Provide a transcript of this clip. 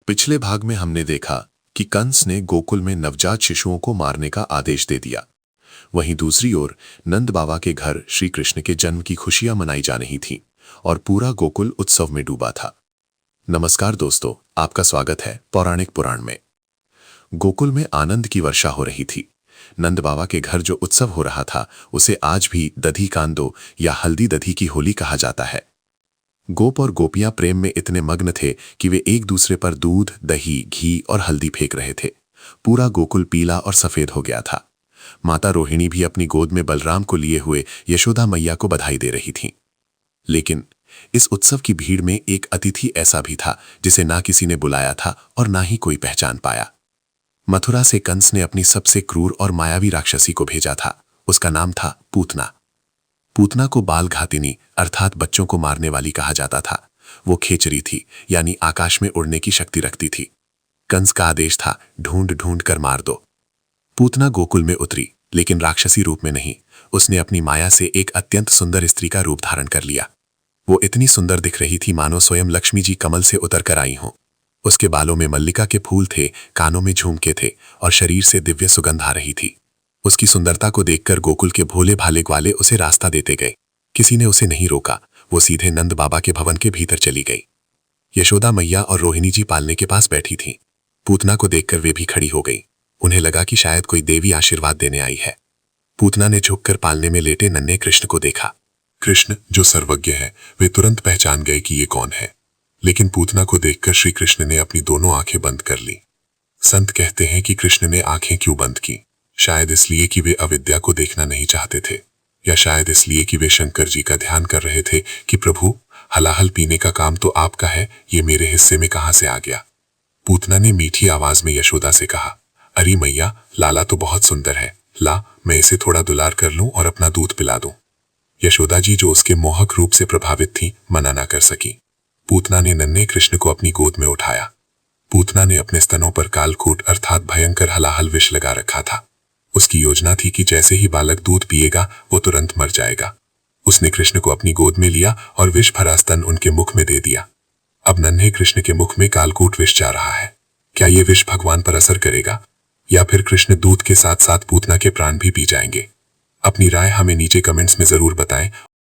पिछले भाग में हमने देखा कि कंस ने गोकुल में नवजात शिशुओं को मारने का आदेश दे दिया। वहीं दूसरी ओर नंद बाबा के घर श्री कृष्ण के जन्म की खुशियां मनाई जा रही थीं और पूरा गोकुल उत्सव में डूबा था। नमस्कार दोस्तों, आपका स्वागत है पौराणिक पुराण में। गोकुल में आनंद की वर्षा हो रही थी। नंद बाबा के घर जो उत्सव हो रहा था उसे आज भी दधी कांदो या हल्दी दधी की होली कहा जाता है। गोप और गोपियां प्रेम में इतने मग्न थे कि वे एक दूसरे पर दूध, दही, घी और हल्दी फेंक रहे थे। पूरा गोकुल पीला और सफेद हो गया था। माता रोहिणी भी अपनी गोद में बलराम को लिए हुए यशोदा मैया को बधाई दे रही थीं। लेकिन इस उत्सव की भीड़ में एक अतिथि ऐसा भी था जिसे ना किसी ने बुलाया था और ना ही कोई पहचान पाया। मथुरा से कंस ने अपनी सबसे क्रूर और मायावी राक्षसी को भेजा था। उसका नाम था पूतना। पूतना को बाल घातिनी अर्थात बच्चों को मारने वाली कहा जाता था। वो खेचरी थी, यानी आकाश में उड़ने की शक्ति रखती थी। कंस का आदेश था, ढूंढ ढूंढ कर मार दो। पूतना गोकुल में उतरी, लेकिन राक्षसी रूप में नहीं। उसने अपनी माया से एक अत्यंत सुंदर स्त्री का रूप धारण कर लिया। वो इतनी सुंदर दिख रही थी मानो स्वयं लक्ष्मी जी कमल से उतर कर आई हों। उसके बालों में मल्लिका के फूल थे, कानों में झुमके थे और शरीर से दिव्य सुगंध आ रही थी। उसकी सुंदरता को देखकर गोकुल के भोले भाले ग्वाले उसे रास्ता देते गए। किसी ने उसे नहीं रोका। वो सीधे नंद बाबा के भवन के भीतर चली गई। यशोदा मैया और रोहिणी जी पालने के पास बैठी थीं। पूतना को देखकर वे भी खड़ी हो गई। उन्हें लगा कि शायद कोई देवी आशीर्वाद देने आई है। पूतना ने झुककर पालने में लेटे नन्हे कृष्ण को देखा। कृष्ण, जो सर्वज्ञ है, वे तुरंत पहचान गए कि ये कौन है। लेकिन पूतना को देखकर श्री कृष्ण ने अपनी दोनों आंखें बंद कर ली। संत कहते हैं कि कृष्ण ने आंखें क्यों बंद की? शायद इसलिए कि वे अविद्या को देखना नहीं चाहते थे, या शायद इसलिए कि वे शंकर जी का ध्यान कर रहे थे कि प्रभु, हलाहल पीने का काम तो आपका है, ये मेरे हिस्से में कहां से आ गया? पूतना ने मीठी आवाज में यशोदा से कहा, अरे मैया, लाला तो बहुत सुंदर है, ला मैं इसे थोड़ा दुलार कर लूं और अपना दूध पिला दूं। यशोदा जी, जो उसके मोहक रूप से प्रभावित थी, मना ना कर सकी। पूतना ने नन्हे कृष्ण को अपनी गोद में उठाया। पूतना ने अपने स्तनों पर कालकूट अर्थात भयंकर हलाहल विष लगा रखा था। उसकी योजना थी कि जैसे ही बालक दूध पिएगा वो तुरंत मर जाएगा। उसने कृष्ण को अपनी गोद में लिया और विष भरा स्तन उनके मुख में दे दिया। अब नन्हे कृष्ण के मुख में कालकूट विष जा रहा है। क्या ये विष भगवान पर असर करेगा, या फिर कृष्ण दूध के साथ साथ पूतना के प्राण भी पी जाएंगे? अपनी राय हमें नीचे कमेंट्स में जरूर बताएं